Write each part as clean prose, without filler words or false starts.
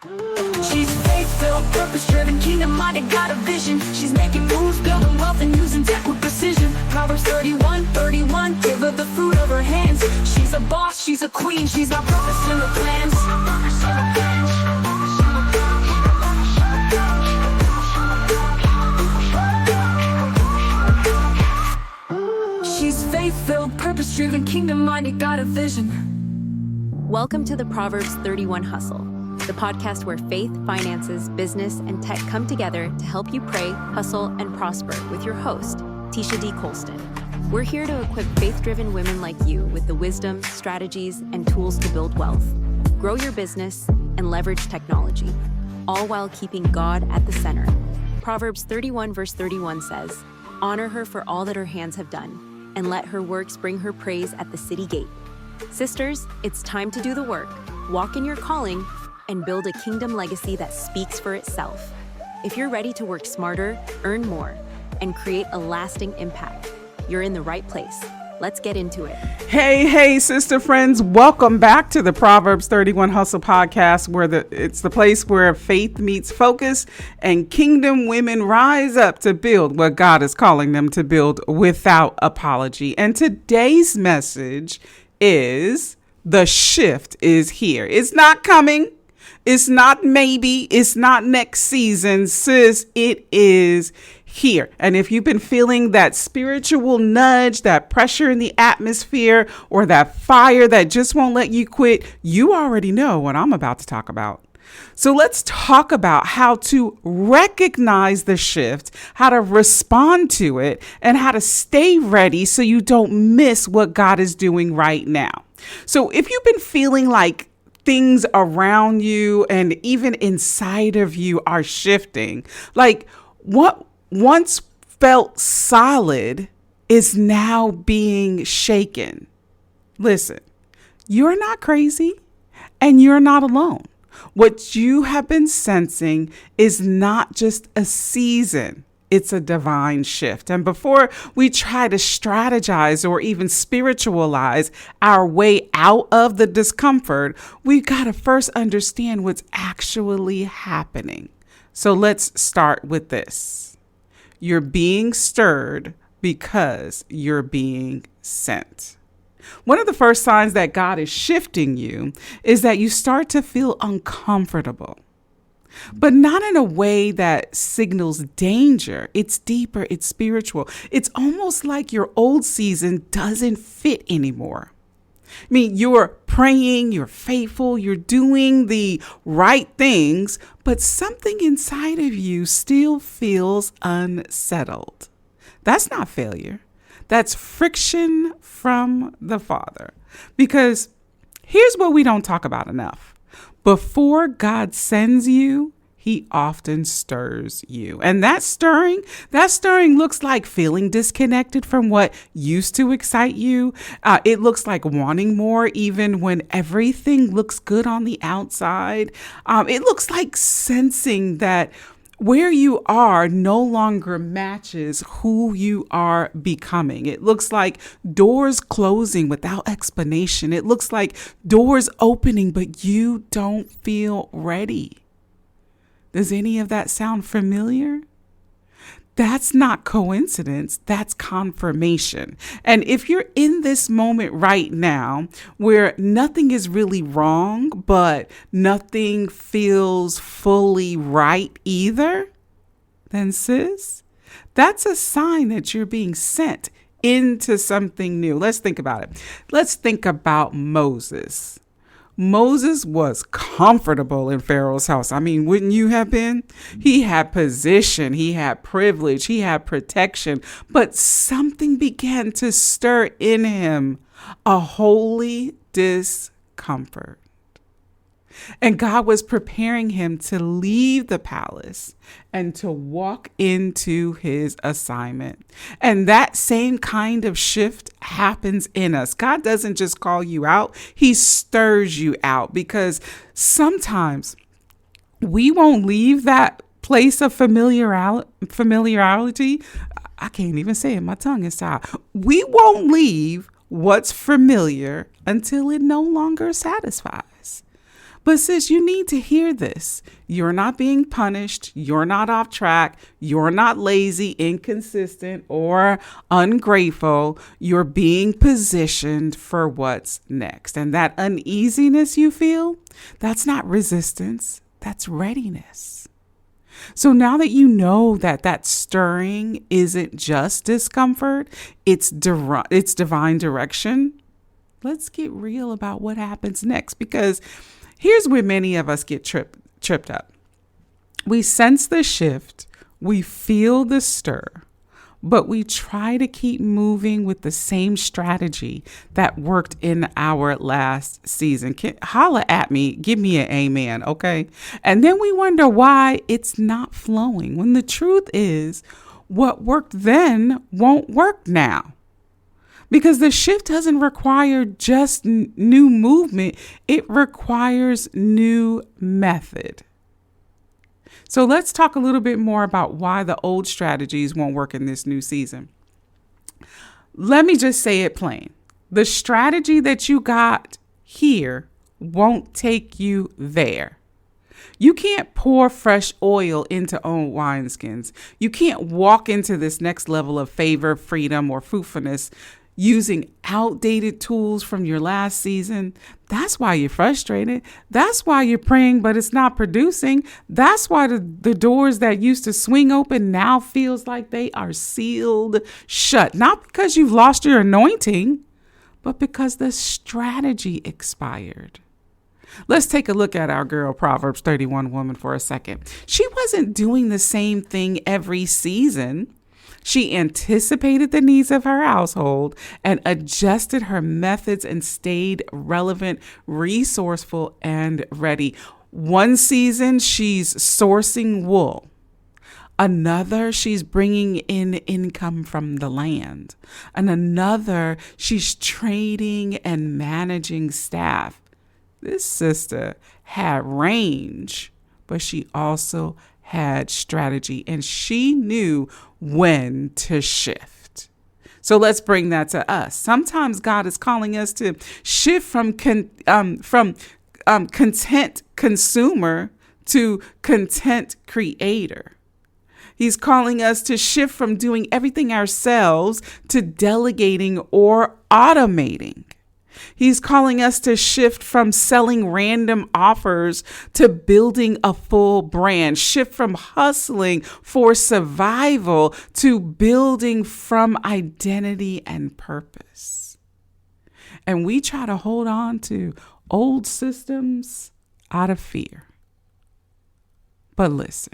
She's faith-filled, purpose-driven, kingdom-minded, got a vision. She's making moves, building wealth, and using tech with precision. Proverbs 31:31, give her the fruit of her hands. She's a boss, she's a queen, she's got purpose in her plans. She's faith-filled, purpose-driven, kingdom-minded, got a vision. Welcome to the Proverbs 31 Hustle, the podcast where faith, finances, business, and tech come together to help you pray, hustle, and prosper with your host, Tesha D. Colston. We're here to equip faith-driven women like you with the wisdom, strategies, and tools to build wealth, grow your business, and leverage technology, all while keeping God at the center. Proverbs 31 verse 31 says, "Honor her for all that her hands have done, and let her works bring her praise at the city gate." Sisters, it's time to do the work, walk in your calling, and build a kingdom legacy that speaks for itself. If you're ready to work smarter, earn more, and create a lasting impact, you're in the right place. Let's get into it. Hey, sister friends. Welcome back to the Proverbs 31 Hustle podcast, where it's the place where faith meets focus and kingdom women rise up to build what God is calling them to build without apology. And today's message is the shift is here. It's not coming. It's not maybe. It's not next season. Sis, it is here. And if you've been feeling that spiritual nudge, that pressure in the atmosphere, or that fire that just won't let you quit, you already know what I'm about to talk about. So let's talk about how to recognize the shift, how to respond to it, and how to stay ready so you don't miss what God is doing right now. So if you've been feeling like things around you and even inside of you are shifting, like what once felt solid is now being shaken. Listen, you're not crazy and you're not alone. What you have been sensing is not just a season, it's a divine shift. And before we try to strategize or even spiritualize our way out of the discomfort, we've got to first understand what's actually happening. So let's start with this. You're being stirred because you're being sent. One of the first signs that God is shifting you is that you start to feel uncomfortable, but not in a way that signals danger. It's deeper, it's spiritual. It's almost like your old season doesn't fit anymore. I mean, you're praying, you're faithful, you're doing the right things, but something inside of you still feels unsettled. That's not failure. That's friction from the Father. Because here's what we don't talk about enough. Before God sends you, He often stirs you. And that stirring looks like feeling disconnected from what used to excite you. It looks like wanting more even when everything looks good on the outside. It looks like sensing that where you are no longer matches who you are becoming. It looks like doors closing without explanation. It looks like doors opening, but you don't feel ready. Does any of that sound familiar? That's not coincidence. That's confirmation. And if you're in this moment right now where nothing is really wrong, but nothing feels fully right either, then sis, that's a sign that you're being sent into something new. Let's think about it. Let's think about Moses. Moses was comfortable in Pharaoh's house. I mean, wouldn't you have been? He had position, he had privilege, he had protection, but something began to stir in him, a holy discomfort. And God was preparing him to leave the palace and to walk into his assignment. And that same kind of shift happens in us. God doesn't just call you out, He stirs you out, because sometimes we won't leave that place of familiarity. I can't even say it. My tongue is tied. We won't leave what's familiar until it no longer satisfies. But sis, you need to hear this. You're not being punished. You're not off track. You're not lazy, inconsistent, or ungrateful. You're being positioned for what's next. And that uneasiness you feel, that's not resistance. That's readiness. So now that you know that that stirring isn't just discomfort, it's divine direction, let's get real about what happens next, because here's where many of us get tripped up. We sense the shift, we feel the stir, but we try to keep moving with the same strategy that worked in our last season. Holla at me, give me an amen, okay? And then we wonder why it's not flowing, when the truth is what worked then won't work now. Because the shift doesn't require just new movement, it requires new method. So let's talk a little bit more about why the old strategies won't work in this new season. Let me just say it plain. The strategy that you got here won't take you there. You can't pour fresh oil into old wineskins. You can't walk into this next level of favor, freedom, or fruitfulness using outdated tools from your last season. That's why you're frustrated. That's why you're praying, but it's not producing. That's why the doors that used to swing open now feels like they are sealed shut. Not because you've lost your anointing, but because the strategy expired. Let's take a look at our girl, Proverbs 31 woman, for a second. She wasn't doing the same thing every season. She anticipated the needs of her household and adjusted her methods and stayed relevant, resourceful, and ready. One season, she's sourcing wool. Another, she's bringing in income from the land. And another, she's trading and managing staff. This sister had range, but she also had strategy, and she knew when to shift. So let's bring that to us. Sometimes God is calling us to shift from content consumer to content creator. He's calling us to shift from doing everything ourselves to delegating or automating. He's calling us to shift from selling random offers to building a full brand, shift from hustling for survival to building from identity and purpose. And we try to hold on to old systems out of fear. But listen,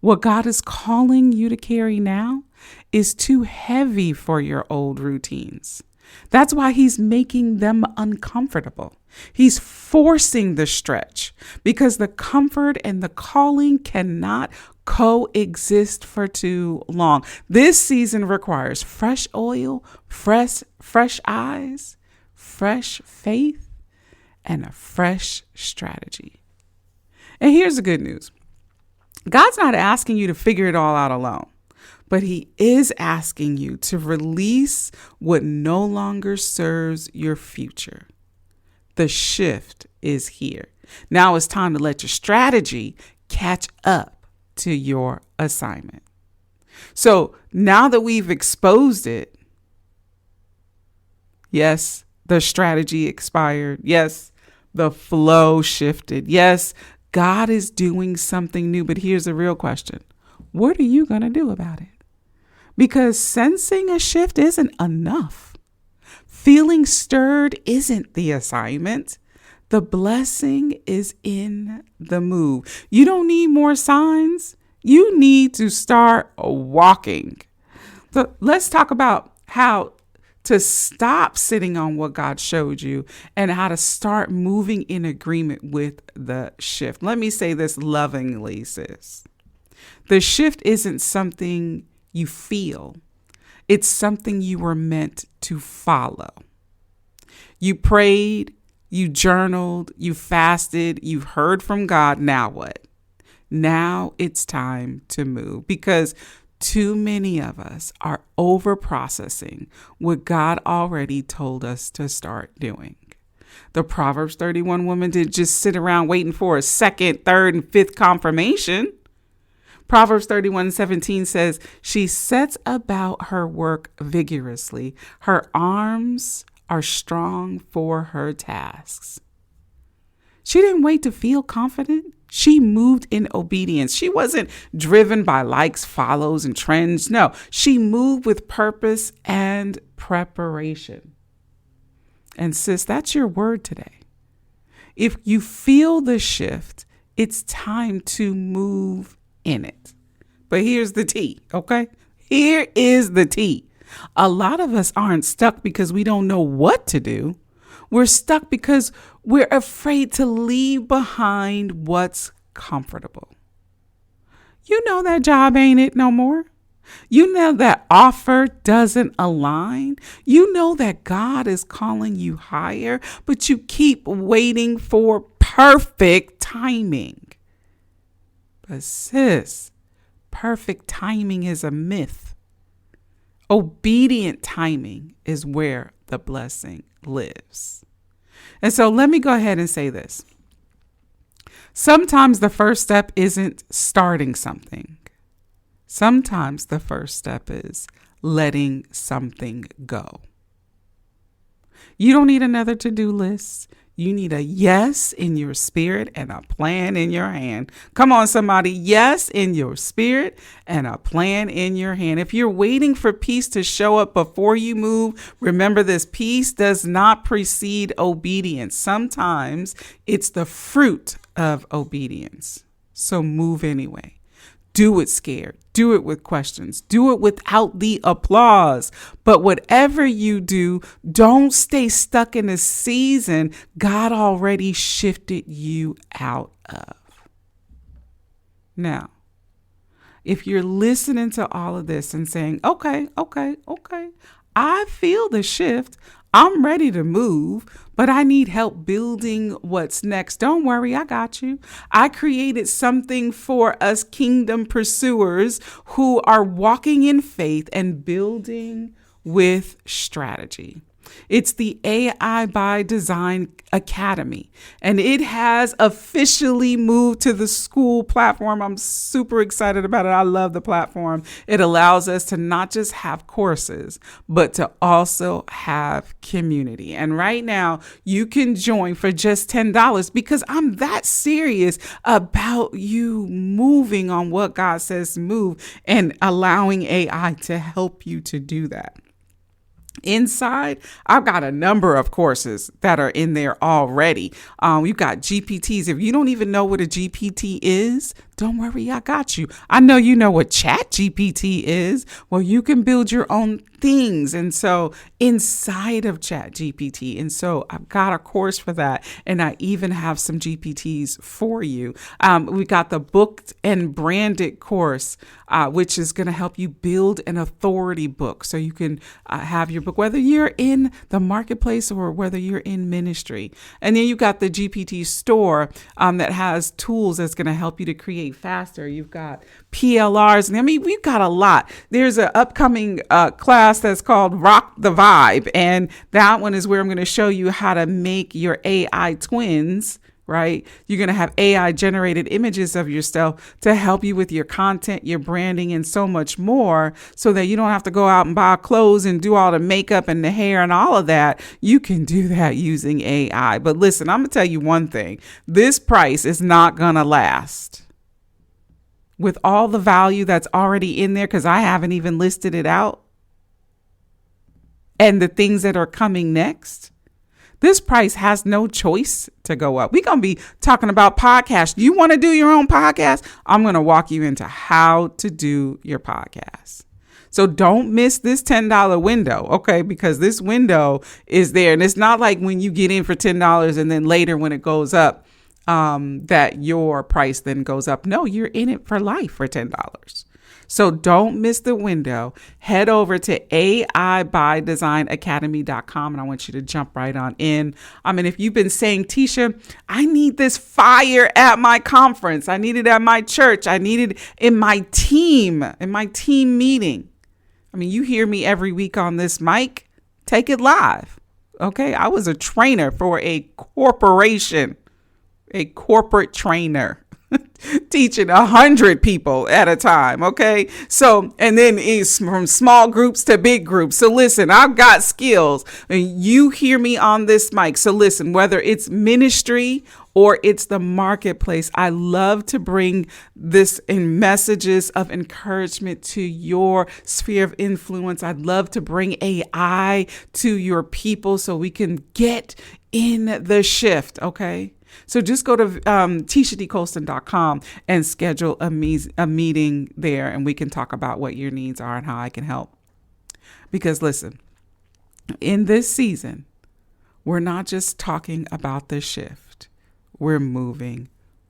what God is calling you to carry now is too heavy for your old routines. That's why he's making them uncomfortable. He's forcing the stretch because the comfort and the calling cannot coexist for too long. This season requires fresh oil, fresh eyes, fresh faith, and a fresh strategy. And here's the good news. God's not asking you to figure it all out alone. But he is asking you to release what no longer serves your future. The shift is here. Now it's time to let your strategy catch up to your assignment. So now that we've exposed it, yes, the strategy expired. Yes, the flow shifted. Yes, God is doing something new. But here's the real question. What are you going to do about it? Because sensing a shift isn't enough. Feeling stirred isn't the assignment. The blessing is in the move. You don't need more signs. You need to start walking. So let's talk about how to stop sitting on what God showed you and how to start moving in agreement with the shift. Let me say this lovingly, sis. The shift isn't something you feel. It's something you were meant to follow. You prayed, you journaled, you fasted, you've heard from God. Now what? Now it's time to move, because too many of us are over processing what God already told us to start doing. The Proverbs 31 woman didn't just sit around waiting for a second, third, and fifth confirmation. Proverbs 31:17 says, she sets about her work vigorously. Her arms are strong for her tasks. She didn't wait to feel confident. She moved in obedience. She wasn't driven by likes, follows, and trends. No, she moved with purpose and preparation. And sis, that's your word today. If you feel the shift, it's time to move in it. But here's the tea, okay? Here is the tea. A lot of us aren't stuck because we don't know what to do. We're stuck because we're afraid to leave behind what's comfortable. You know that job ain't it no more. You know that offer doesn't align. You know that God is calling you higher, but you keep waiting for perfect timing. But sis, perfect timing is a myth. Obedient timing is where the blessing lives. And so let me go ahead and say this. Sometimes the first step isn't starting something. Sometimes the first step is letting something go. You don't need another to-do list. You need a yes in your spirit and a plan in your hand. Come on, somebody. Yes in your spirit and a plan in your hand. If you're waiting for peace to show up before you move, remember this: peace does not precede obedience. Sometimes it's the fruit of obedience. So move anyway. Do it scared. Do it with questions. Do it without the applause. But whatever you do, don't stay stuck in a season God already shifted you out of. Now, if you're listening to all of this and saying, okay, I feel the shift. I'm ready to move, but I need help building what's next. Don't worry, I got you. I created something for us kingdom pursuers who are walking in faith and building with strategy. It's the AI by Design Academy, and it has officially moved to the school platform. I'm super excited about it. I love the platform. It allows us to not just have courses, but to also have community. And right now you can join for just $10 because I'm that serious about you moving on what God says move and allowing AI to help you to do that. Inside, I've got a number of courses that are in there already. We've got GPTs. If you don't even know what a GPT is, don't worry, I got you. I know you know what Chat GPT is. Well, you can build your own things. And so inside of Chat GPT. And so I've got a course for that. And I even have some GPTs for you. We got the booked and branded course, which is going to help you build an authority book. So you can have your book, whether you're in the marketplace or whether you're in ministry. And then you got the GPT store that has tools that's going to help you to create faster. You've got PLRs. And I mean, we've got a lot. There's an upcoming class that's called Rock the Vibe. And that one is where I'm going to show you how to make your AI twins, right? You're going to have AI generated images of yourself to help you with your content, your branding, and so much more, so that you don't have to go out and buy clothes and do all the makeup and the hair and all of that. You can do that using AI. But listen, I'm going to tell you one thing. This price is not going to last. With all the value that's already in there, because I haven't even listed it out, and the things that are coming next, this price has no choice to go up. We're going to be talking about podcasts. You want to do your own podcast? I'm going to walk you into how to do your podcast. So don't miss this $10 window, okay? Because this window is there. And it's not like when you get in for $10 and then later when it goes up, that your price then goes up. No, you're in it for life for $10. So don't miss the window. Head over to AIByDesignAcademy.com and I want you to jump right on in. I mean, if you've been saying, Tesha, I need this fire at my conference. I need it at my church. I need it in my team meeting. I mean, you hear me every week on this mic. Take it live. Okay. I was a trainer for a corporation, a corporate trainer. Teaching 100 people at a time. Okay. So, and then it's from small groups to big groups. So listen, I've got skills and you hear me on this mic. So listen, whether it's ministry or it's the marketplace, I love to bring this in messages of encouragement to your sphere of influence. I'd love to bring AI to your people so we can get in the shift. Okay. So just go to TeshaDcolston.com and schedule a meeting there, and we can talk about what your needs are and how I can help. Because listen, in this season, we're not just talking about the shift. We're moving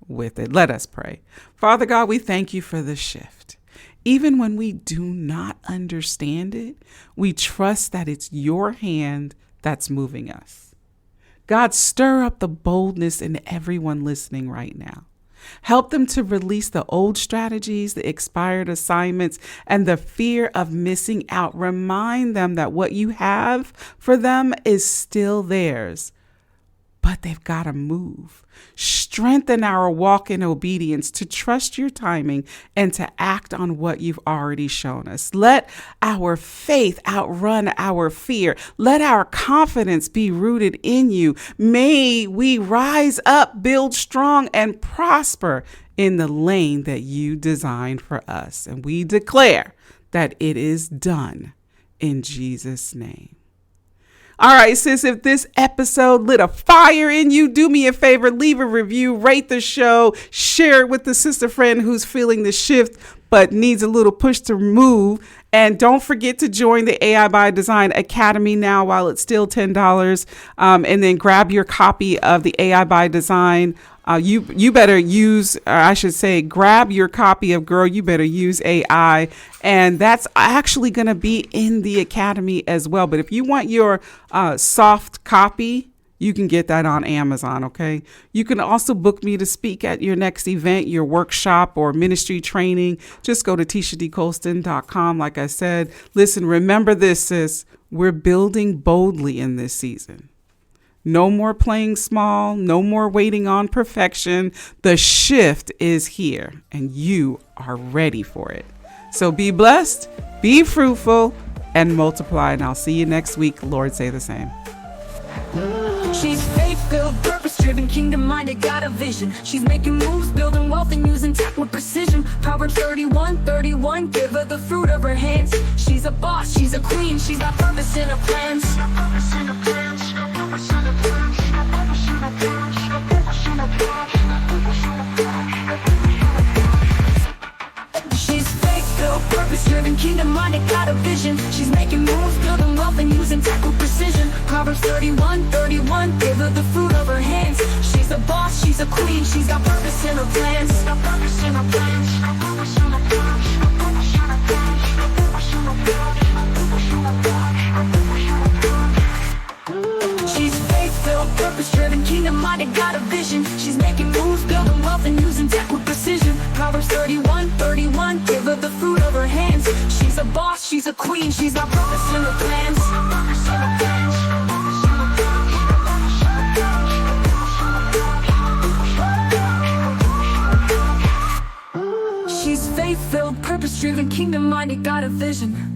with it. Let us pray. Father God, we thank you for the shift. Even when we do not understand it, we trust that it's your hand that's moving us. God, stir up the boldness in everyone listening right now. Help them to release the old strategies, the expired assignments, and the fear of missing out. Remind them that what you have for them is still theirs, but they've got to move. Strengthen our walk in obedience to trust your timing and to act on what you've already shown us. Let our faith outrun our fear. Let our confidence be rooted in you. May we rise up, build strong, and prosper in the lane that you designed for us. And we declare that it is done in Jesus' name. All right, sis, if this episode lit a fire in you, do me a favor, leave a review, rate the show, share it with the sister friend who's feeling the shift but needs a little push to move. And don't forget to join the AI by Design Academy now while it's still $10. And then grab your copy of the AI by Design. You better use, I should say, grab your copy of Girl, You Better Use AI. And that's actually going to be in the Academy as well. But if you want your soft copy, you can get that on Amazon, okay? You can also book me to speak at your next event, your workshop or ministry training. Just go to TeshaDcolston.com. Like I said, listen, remember this, sis. We're building boldly in this season. No more playing small, no more waiting on perfection. The shift is here and you are ready for it. So be blessed, be fruitful, and multiply. And I'll see you next week. Lord, say the same. She's faith-filled, purpose-driven, kingdom-minded, got a vision. She's making moves, building wealth, and using tech with precision. Proverbs 31:31, give her the fruit of her hands. She's a boss, she's a queen, she's got purpose in her plans. She's faith-filled, purpose-driven, kingdom-minded, got a vision. She's making moves, building wealth, and using tech with precision. Proverbs 31:31, give her the fruit of her hands. She's a boss, she's a queen, she's got purpose in her plans. She's faith-filled, purpose-driven, kingdom-minded, got a vision. She's making moves, building wealth, and using tech with precision. Proverbs 31:31, give her the fruit of her hands. She's a boss, she's a queen, she's got purpose in her plans. She's faith-filled, purpose-driven, kingdom-minded, got a vision.